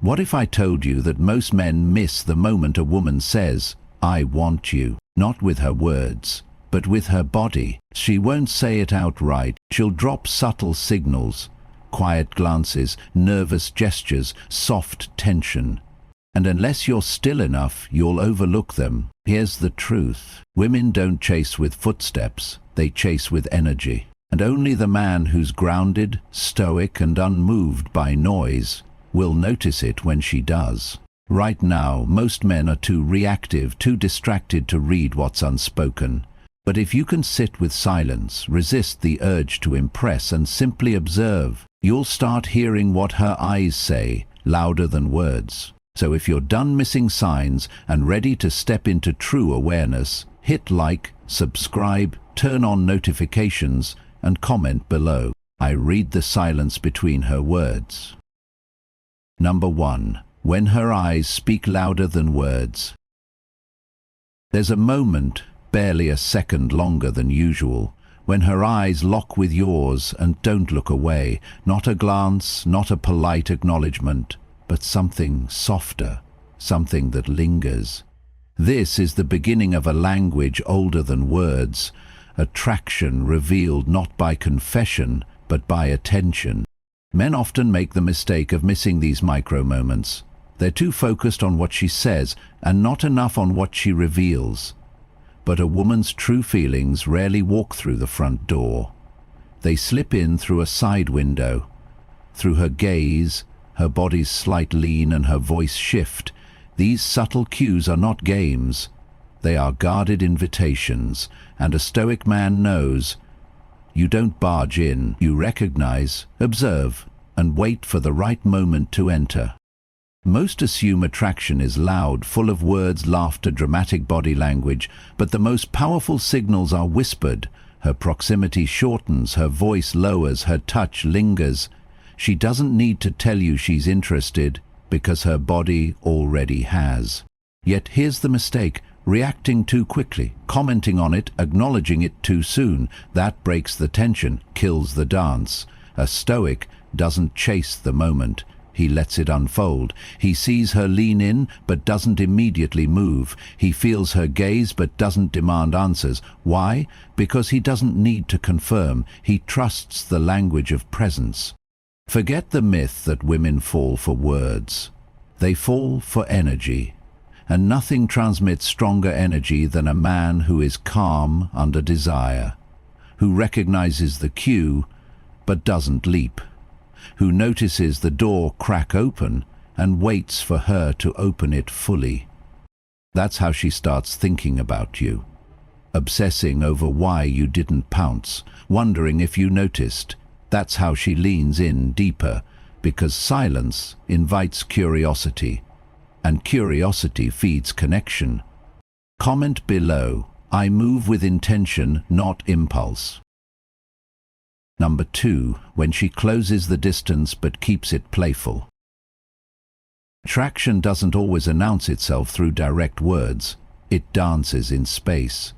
What if I told you that most men miss the moment a woman says, "I want you," not with her words, but with her body? She won't say it outright. She'll drop subtle signals, quiet glances, nervous gestures, soft tension. And unless you're still enough, you'll overlook them. Here's the truth. Women don't chase with footsteps, they chase with energy. And only the man who's grounded, stoic, and unmoved by noise will notice it when she does. Right now, most men are too reactive, too distracted to read what's unspoken. But if you can sit with silence, resist the urge to impress, and simply observe, you'll start hearing what her eyes say, louder than words. So if you're done missing signs and ready to step into true awareness, hit like, subscribe, turn on notifications, and comment below. I read the silence between her words. Number 1. When her eyes speak louder than words. There's a moment, barely a second longer than usual, when her eyes lock with yours and don't look away. Not a glance, not a polite acknowledgement, but something softer, something that lingers. This is the beginning of a language older than words, attraction revealed not by confession, but by attention. Men often make the mistake of missing these micro moments. They're too focused on what she says and not enough on what she reveals. But a woman's true feelings rarely walk through the front door. They slip in through a side window, through her gaze, her body's slight lean, and her voice shift. These subtle cues are not games. They are guarded invitations, and a stoic man knows. You don't barge in, you recognize, observe, and wait for the right moment to enter. Most assume attraction is loud, full of words, laughter, dramatic body language, but the most powerful signals are whispered. Her proximity shortens, her voice lowers, her touch lingers. She doesn't need to tell you she's interested, because her body already has. Yet here's the mistake: reacting too quickly, commenting on it, acknowledging it too soon. That breaks the tension, kills the dance. A stoic doesn't chase the moment. He lets it unfold. He sees her lean in, but doesn't immediately move. He feels her gaze, but doesn't demand answers. Why? Because he doesn't need to confirm. He trusts the language of presence. Forget the myth that women fall for words. They fall for energy. And nothing transmits stronger energy than a man who is calm under desire, who recognizes the cue but doesn't leap, who notices the door crack open and waits for her to open it fully. That's how she starts thinking about you, obsessing over why you didn't pounce, wondering if you noticed. That's how she leans in deeper, because silence invites curiosity, and curiosity feeds connection. Comment below. I move with intention, not impulse. Number 2. When she closes the distance but keeps it playful. Attraction doesn't always announce itself through direct words. It dances in space,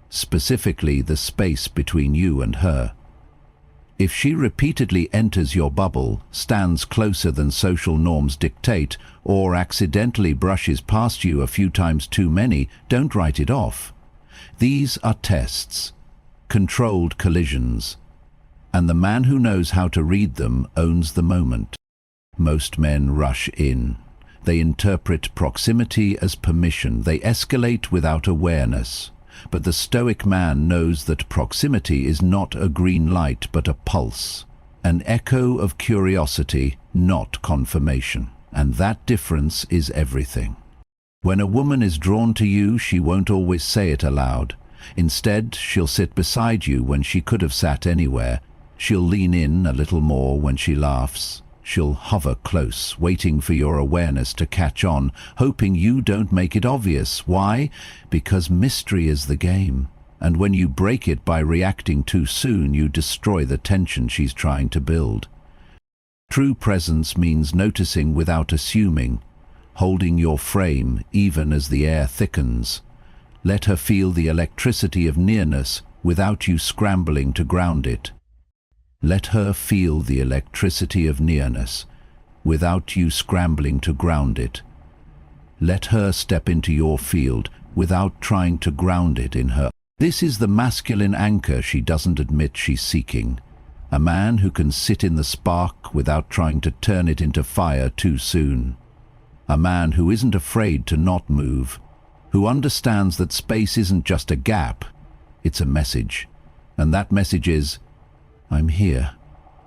specifically the space between you and her. If she repeatedly enters your bubble, stands closer than social norms dictate, or accidentally brushes past you a few times too many, don't write it off. These are tests, controlled collisions, and the man who knows how to read them owns the moment. Most men rush in. They interpret proximity as permission. They escalate without awareness. But the stoic man knows that proximity is not a green light but a pulse, an echo of curiosity, not confirmation. And that difference is everything. When a woman is drawn to you, she won't always say it aloud. Instead, she'll sit beside you when she could have sat anywhere. She'll lean in a little more when she laughs. She'll hover close, waiting for your awareness to catch on, hoping you don't make it obvious. Why? Because mystery is the game. And when you break it by reacting too soon, you destroy the tension she's trying to build. True presence means noticing without assuming, holding your frame even as the air thickens. Let her feel the electricity of nearness without you scrambling to ground it. Let her feel the electricity of nearness without you scrambling to ground it. Let her step into your field without trying to ground it in her. This is the masculine anchor she doesn't admit she's seeking. A man who can sit in the spark without trying to turn it into fire too soon. A man who isn't afraid to not move, who understands that space isn't just a gap, it's a message. And that message is, I'm here,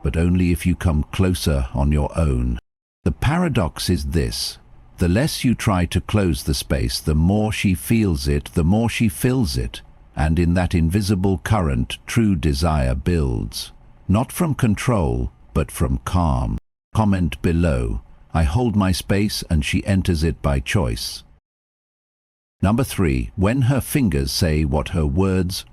but only if you come closer on your own. The paradox is this: the less you try to close the space, the more she feels it, the more she fills it, and in that invisible current, true desire builds. Not from control, but from calm. Comment below. I hold my space and she enters it by choice. Number 3. When her fingers say what her words.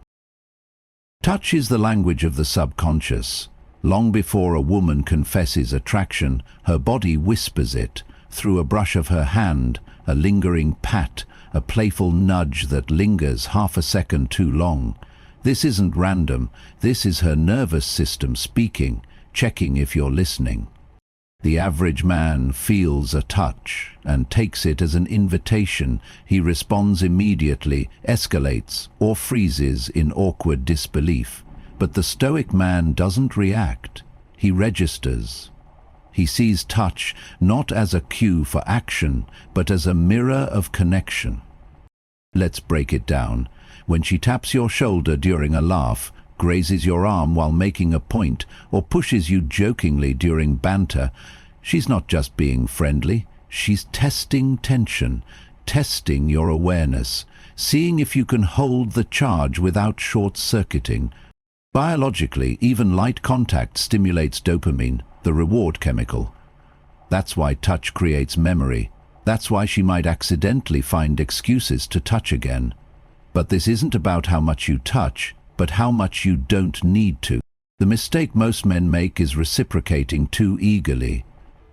Touch is the language of the subconscious. Long before a woman confesses attraction, her body whispers it, through a brush of her hand, a lingering pat, a playful nudge that lingers half a second too long. This isn't random, this is her nervous system speaking, checking if you're listening. The average man feels a touch and takes it as an invitation. He responds immediately, escalates, or freezes in awkward disbelief. But the Stoic man doesn't react, he registers. He sees touch not as a cue for action, but as a mirror of connection. Let's break it down. When she taps your shoulder during a laugh, grazes your arm while making a point, or pushes you jokingly during banter, she's not just being friendly, she's testing tension, testing your awareness, seeing if you can hold the charge without short-circuiting. Biologically, even light contact stimulates dopamine, the reward chemical. That's why touch creates memory. That's why she might accidentally find excuses to touch again. But this isn't about how much you touch, but how much you don't need to. The mistake most men make is reciprocating too eagerly.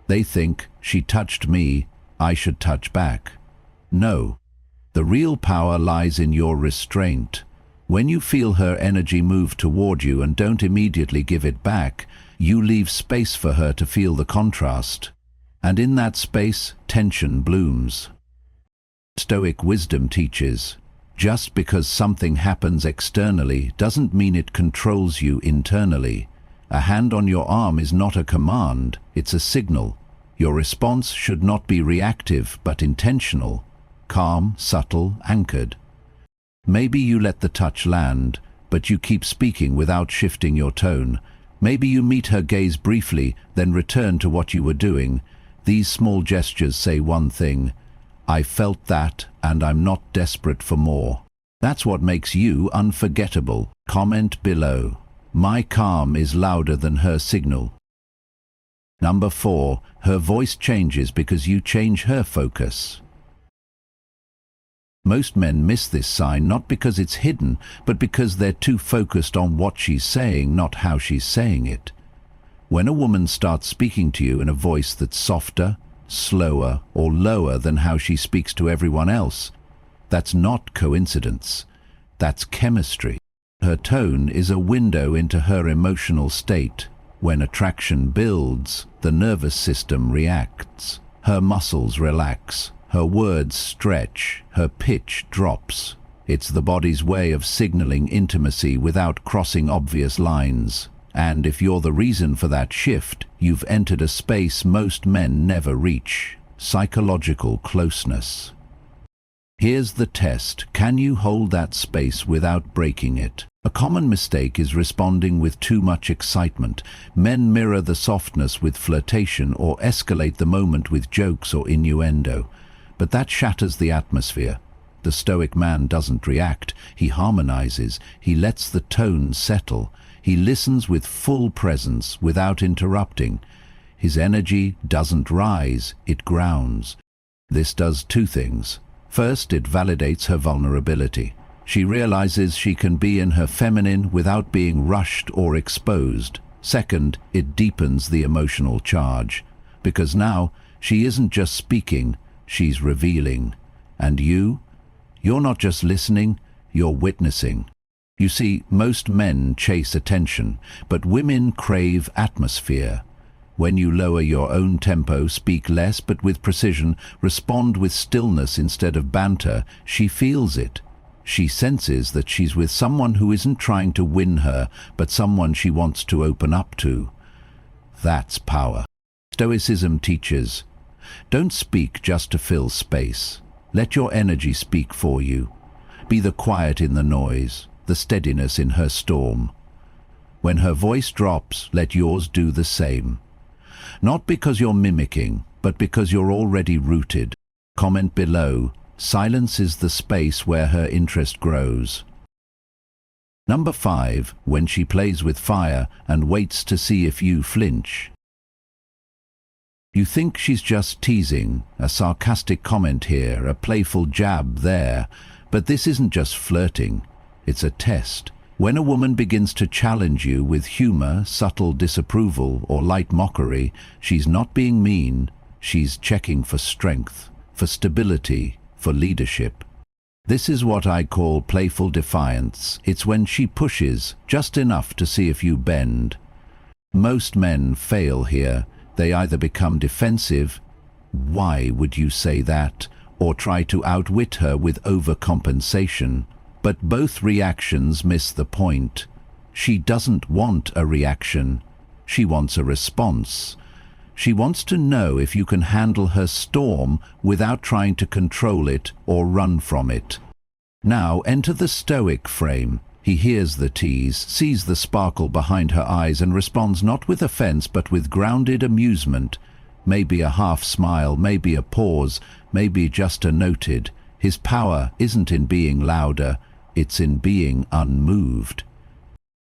They think, she touched me, I should touch back. No. The real power lies in your restraint. When you feel her energy move toward you and don't immediately give it back, you leave space for her to feel the contrast. And in that space, tension blooms. Stoic wisdom teaches, just because something happens externally doesn't mean it controls you internally. A hand on your arm is not a command, it's a signal. Your response should not be reactive but intentional, calm, subtle, anchored. Maybe you let the touch land, but you keep speaking without shifting your tone. Maybe you meet her gaze briefly, then return to what you were doing. These small gestures say one thing: I felt that, and I'm not desperate for more. That's what makes you unforgettable. Comment below. My calm is louder than her signal. Number 4. Her voice changes because you change her focus. Most men miss this sign not because it's hidden, but because they're too focused on what she's saying, not how she's saying it. When a woman starts speaking to you in a voice that's softer, slower, or lower than how she speaks to everyone else, that's not coincidence. That's chemistry. Her tone is a window into her emotional state. When attraction builds, the nervous system reacts. Her muscles relax, her words stretch, her pitch drops. It's the body's way of signaling intimacy without crossing obvious lines. And if you're the reason for that shift, you've entered a space most men never reach: psychological closeness. Here's the test: can you hold that space without breaking it? A common mistake is responding with too much excitement. Men mirror the softness with flirtation or escalate the moment with jokes or innuendo. But that shatters the atmosphere. The Stoic man doesn't react, he harmonizes, he lets the tone settle. He listens with full presence, without interrupting. His energy doesn't rise, it grounds. This does two things. First, it validates her vulnerability. She realizes she can be in her feminine without being rushed or exposed. Second, it deepens the emotional charge. Because now, she isn't just speaking, she's revealing. And you're not just listening, you're witnessing. You see, most men chase attention, but women crave atmosphere. When you lower your own tempo, speak less but with precision, respond with stillness instead of banter, she feels it. She senses that she's with someone who isn't trying to win her, but someone she wants to open up to. That's power. Stoicism teaches, don't speak just to fill space. Let your energy speak for you. Be the quiet in the noise, the steadiness in her storm. When her voice drops, let yours do the same. Not because you're mimicking, but because you're already rooted. Comment below, silence is the space where her interest grows. Number 5, when she plays with fire and waits to see if you flinch. You think she's just teasing, a sarcastic comment here, a playful jab there, but this isn't just flirting, it's a test. When a woman begins to challenge you with humor, subtle disapproval, or light mockery, she's not being mean, she's checking for strength, for stability, for leadership. This is what I call playful defiance. It's when she pushes just enough to see if you bend. Most men fail here. They either become defensive, "Why would you say that?" or try to outwit her with overcompensation. But both reactions miss the point. She doesn't want a reaction. She wants a response. She wants to know if you can handle her storm without trying to control it or run from it. Now enter the Stoic frame. He hears the tease, sees the sparkle behind her eyes and responds not with offense but with grounded amusement. Maybe a half smile, maybe a pause, maybe just a noted. His power isn't in being louder, it's in being unmoved.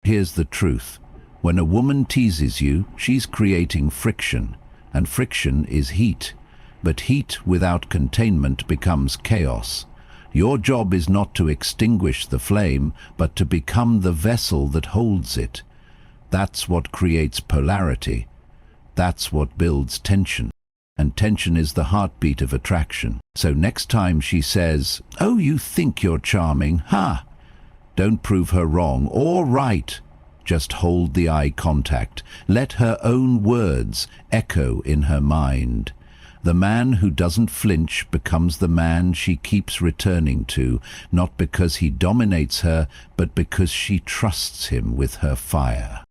Here's the truth. When a woman teases you, she's creating friction, and friction is heat. But heat without containment becomes chaos. Your job is not to extinguish the flame, but to become the vessel that holds it. That's what creates polarity. That's what builds tension. And tension is the heartbeat of attraction. So next time she says, "Oh, you think you're charming, ha!" Don't prove her wrong or right. Just hold the eye contact. Let her own words echo in her mind. The man who doesn't flinch becomes the man she keeps returning to, not because he dominates her, but because she trusts him with her fire.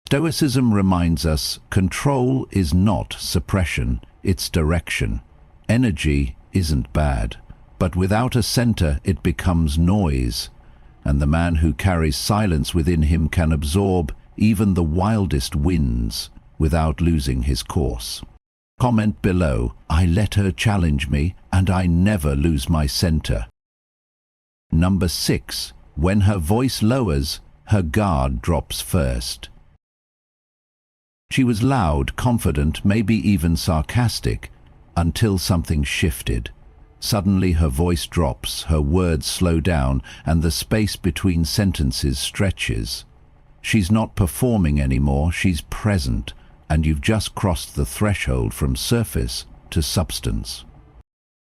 Stoicism reminds us, control is not suppression, it's direction. Energy isn't bad, but without a center it becomes noise, and the man who carries silence within him can absorb even the wildest winds without losing his course. Comment below, I let her challenge me and I never lose my center. Number 6, when her voice lowers, her guard drops first. She was loud, confident, maybe even sarcastic, until something shifted. Suddenly her voice drops, her words slow down, and the space between sentences stretches. She's not performing anymore, she's present, and you've just crossed the threshold from surface to substance.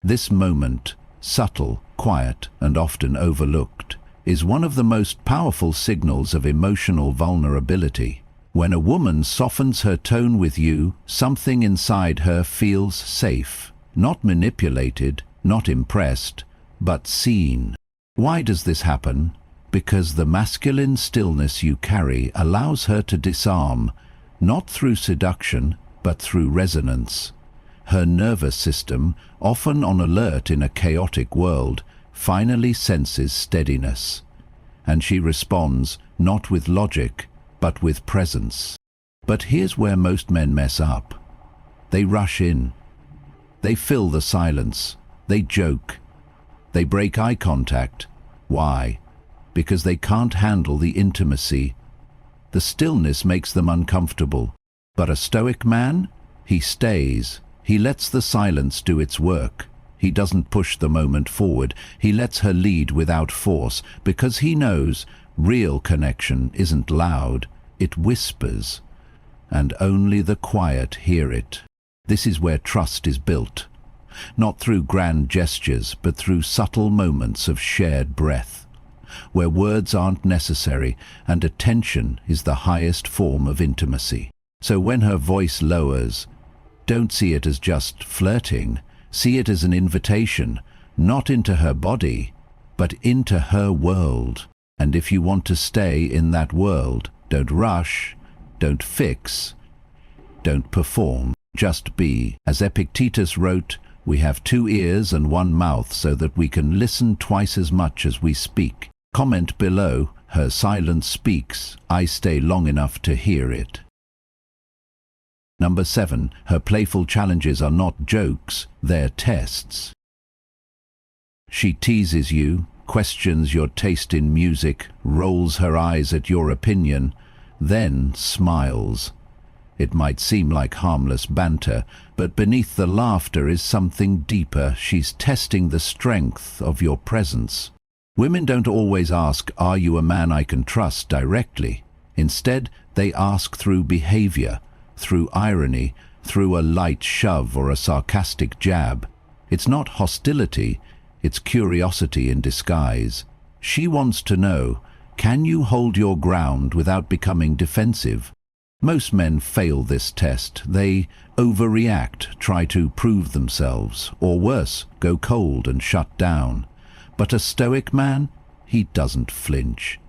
This moment, subtle, quiet, and often overlooked, is one of the most powerful signals of emotional vulnerability. When a woman softens her tone with you, something inside her feels safe, not manipulated, not impressed, but seen. Why does this happen? Because the masculine stillness you carry allows her to disarm, not through seduction, but through resonance. Her nervous system, often on alert in a chaotic world, finally senses steadiness. And she responds, not with logic, but with presence. But here's where most men mess up. They rush in. They fill the silence. They joke. They break eye contact. Why? Because they can't handle the intimacy. The stillness makes them uncomfortable. But a Stoic man? He stays. He lets the silence do its work. He doesn't push the moment forward. He lets her lead without force, because he knows real connection isn't loud, it whispers, and only the quiet hear it. This is where trust is built, not through grand gestures, but through subtle moments of shared breath, where words aren't necessary and attention is the highest form of intimacy. So when her voice lowers, don't see it as just flirting. See it as an invitation, not into her body, but into her world. And if you want to stay in that world, don't rush, don't fix, don't perform, just be. As Epictetus wrote, we have 2 ears and 1 mouth so that we can listen twice as much as we speak. Comment below, her silence speaks, I stay long enough to hear it. Number 7, her playful challenges are not jokes, they're tests. She teases you, questions your taste in music, rolls her eyes at your opinion, then smiles. It might seem like harmless banter, but beneath the laughter is something deeper. She's testing the strength of your presence. Women don't always ask, "Are you a man I can trust?" directly. Instead, they ask through behavior, through irony, through a light shove or a sarcastic jab. It's not hostility, it's curiosity in disguise. She wants to know, can you hold your ground without becoming defensive? Most men fail this test. They overreact, try to prove themselves, or worse, go cold and shut down. But a Stoic man, he doesn't flinch.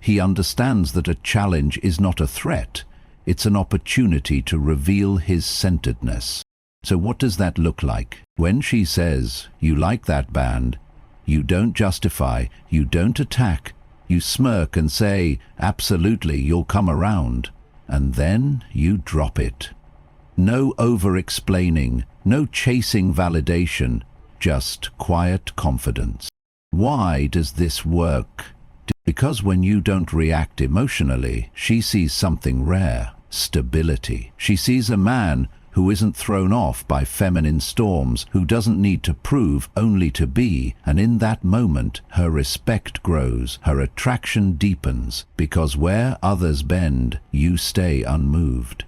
He understands that a challenge is not a threat. It's an opportunity to reveal his centeredness. So what does that look like? When she says, "You like that band," you don't justify, you don't attack, you smirk and say, "Absolutely, you'll come around." And then you drop it. No over-explaining, no chasing validation, just quiet confidence. Why does this work? Because when you don't react emotionally, she sees something rare, stability. She sees a man who isn't thrown off by feminine storms, who doesn't need to prove, only to be, and in that moment her respect grows, her attraction deepens, because where others bend, you stay unmoved.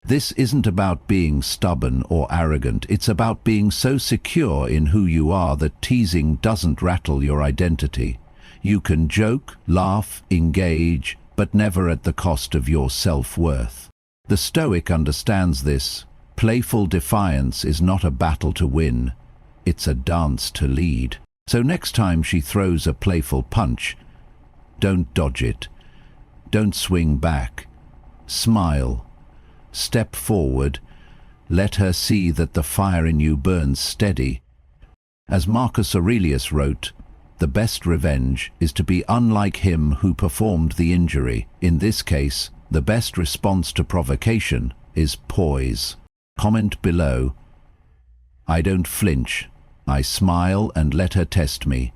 This isn't about being stubborn or arrogant, it's about being so secure in who you are that teasing doesn't rattle your identity. You can joke, laugh, engage, but never at the cost of your self-worth. The Stoic understands this. Playful defiance is not a battle to win, it's a dance to lead. So next time she throws a playful punch, don't dodge it, don't swing back. Smile, step forward, let her see that the fire in you burns steady. As Marcus Aurelius wrote, the best revenge is to be unlike him who performed the injury. In this case, the best response to provocation is poise. Comment below, I don't flinch, I smile and let her test me.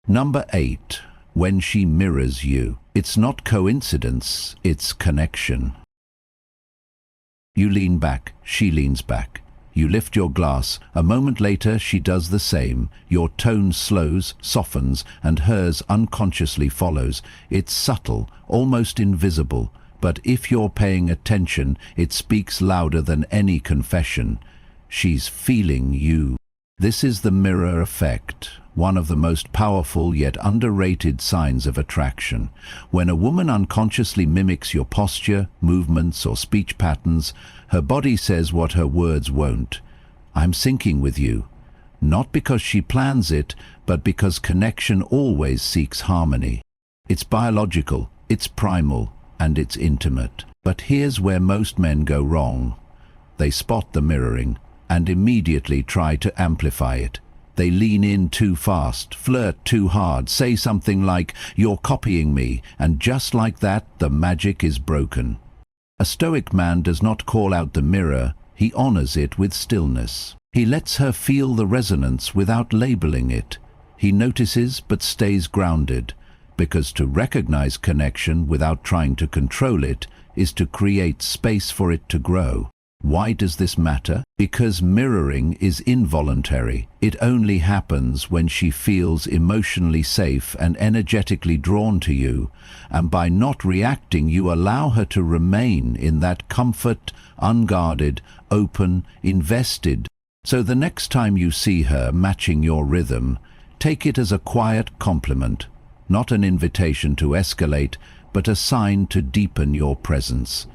Number 8, when she mirrors you. It's not coincidence, it's connection. You lean back, she leans back. You lift your glass, a moment later she does the same. Your tone slows, softens, and hers unconsciously follows. It's subtle, almost invisible. But if you're paying attention, it speaks louder than any confession. She's feeling you. This is the mirror effect, one of the most powerful yet underrated signs of attraction. When a woman unconsciously mimics your posture, movements, or speech patterns, her body says what her words won't. I'm syncing with you. Not because she plans it, but because connection always seeks harmony. It's biological, it's primal, and it's intimate. But here's where most men go wrong. They spot the mirroring and immediately try to amplify it. They lean in too fast, flirt too hard, say something like, "You're copying me," and just like that, the magic is broken. A Stoic man does not call out the mirror, he honors it with stillness. He lets her feel the resonance without labeling it. He notices but stays grounded. Because to recognize connection without trying to control it is to create space for it to grow. Why does this matter? Because mirroring is involuntary. It only happens when she feels emotionally safe and energetically drawn to you, and by not reacting you allow her to remain in that comfort, unguarded, open, invested. So the next time you see her matching your rhythm, take it as a quiet compliment. Not an invitation to escalate, but a sign to deepen your presence.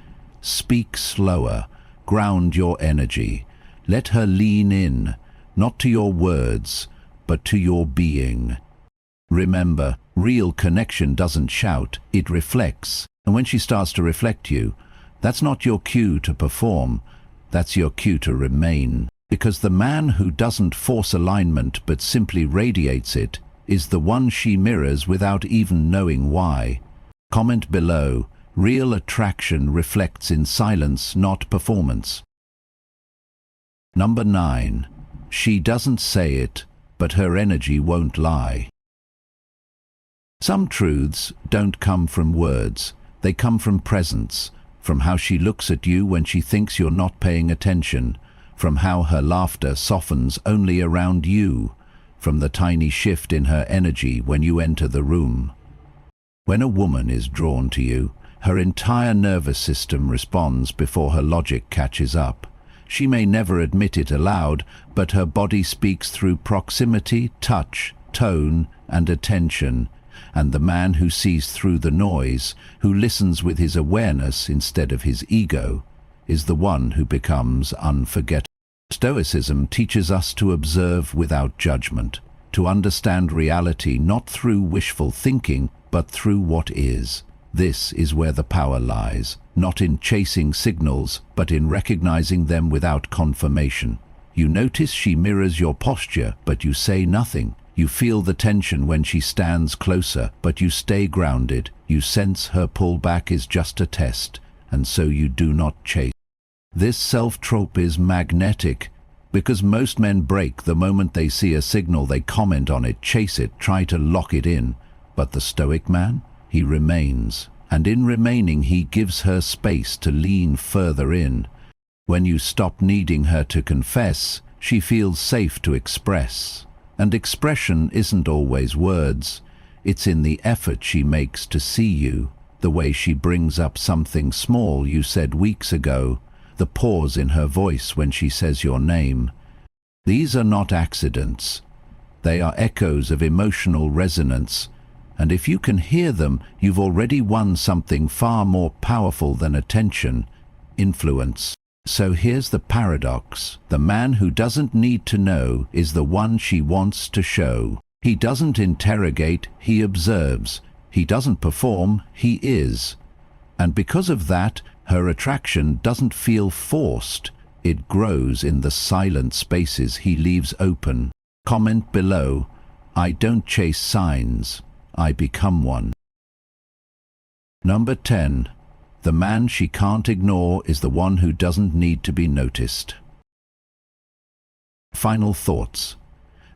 Speak slower, ground your energy. Let her lean in, not to your words, but to your being. Remember, real connection doesn't shout, it reflects. And when she starts to reflect you, that's not your cue to perform, that's your cue to remain. Because the man who doesn't force alignment but simply radiates it is the one she mirrors without even knowing why. Comment below, real attraction reflects in silence, not performance. Number 9. She doesn't say it, but her energy won't lie. Some truths don't come from words, they come from presence, from how she looks at you when she thinks you're not paying attention, from how her laughter softens only around you, from the tiny shift in her energy when you enter the room. When a woman is drawn to you, her entire nervous system responds before her logic catches up. She may never admit it aloud, but her body speaks through proximity, touch, tone, and attention. And the man who sees through the noise, who listens with his awareness instead of his ego, is the one who becomes unforgettable. Stoicism teaches us to observe without judgment, to understand reality not through wishful thinking, but through what is. This is where the power lies, not in chasing signals, but in recognizing them without confirmation. You notice she mirrors your posture, but you say nothing. You feel the tension when she stands closer, but you stay grounded. You sense her pullback is just a test, and so you do not chase. This self-trope is magnetic, because most men break the moment they see a signal. They comment on it, chase it, try to lock it in. But the Stoic man, he remains, and in remaining he gives her space to lean further in. When you stop needing her to confess, she feels safe to express. And expression isn't always words, it's in the effort she makes to see you, the way she brings up something small you said weeks ago, the pause in her voice when she says your name. These are not accidents. They are echoes of emotional resonance, and if you can hear them, you've already won something far more powerful than attention, influence. So here's the paradox. The man who doesn't need to know is the one she wants to show. He doesn't interrogate, he observes. He doesn't perform, he is. And because of that, her attraction doesn't feel forced. It grows in the silent spaces he leaves open. Comment below, I don't chase signs, I become one. Number 10. The man she can't ignore is the one who doesn't need to be noticed. Final thoughts.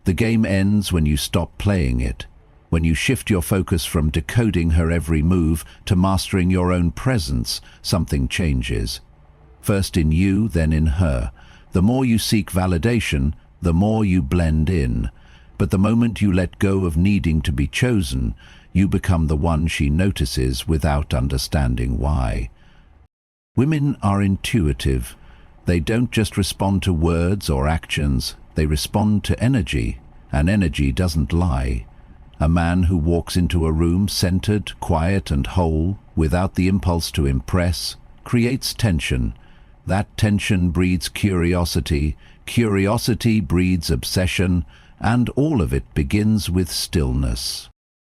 The game ends when you stop playing it, when you shift your focus from decoding her every move to mastering your own presence. Something changes. First in you, then in her. The more you seek validation, the more you blend in. But the moment you let go of needing to be chosen, you become the one she notices without understanding why. Women are intuitive. They don't just respond to words or actions, they respond to energy, and energy doesn't lie. A man who walks into a room centered, quiet and whole, without the impulse to impress, creates tension. That tension breeds curiosity, curiosity breeds obsession, and all of it begins with stillness.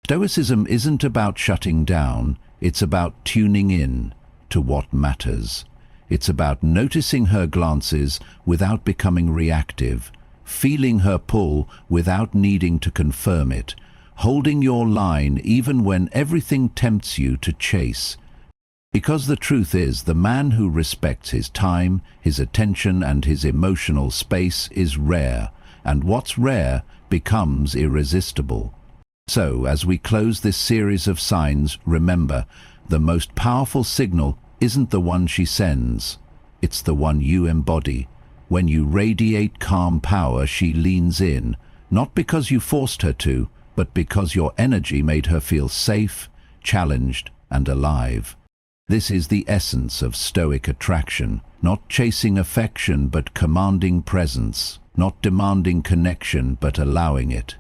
Stoicism isn't about shutting down, it's about tuning in to what matters. It's about noticing her glances without becoming reactive, feeling her pull without needing to confirm it, holding your line even when everything tempts you to chase. Because the truth is, the man who respects his time, his attention and his emotional space is rare, and what's rare becomes irresistible. So, as we close this series of signs, remember, the most powerful signal isn't the one she sends, it's the one you embody. When you radiate calm power, she leans in, not because you forced her to, but because your energy made her feel safe, challenged, and alive. This is the essence of Stoic attraction, not chasing affection but commanding presence, not demanding connection but allowing it.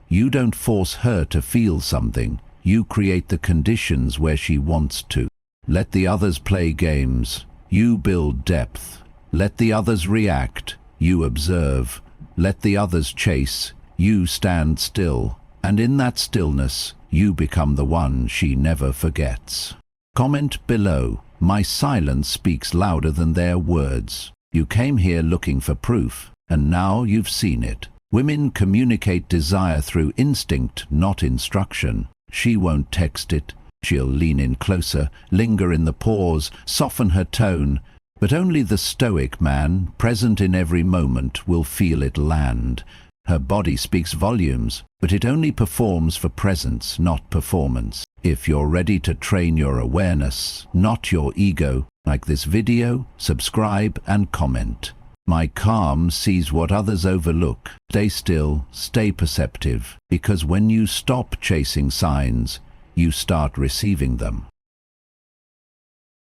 You don't force her to feel something, You create the conditions where she wants to. Let the others play games. You build depth. Let the others react. You observe. Let the others chase. You stand still. And in that stillness, you become the one she never forgets. Comment below. My silence speaks louder than their words. You came here looking for proof, and now you've seen it. Women communicate desire through instinct, not instruction. She won't text it. She'll lean in closer, linger in the pause, soften her tone. But only the Stoic man, present in every moment, will feel it land. Her body speaks volumes, but it only performs for presence, not performance. If you're ready to train your awareness, not your ego, like this video, subscribe and comment. My calm sees what others overlook. Stay still, stay perceptive, because when you stop chasing signs, you start receiving them.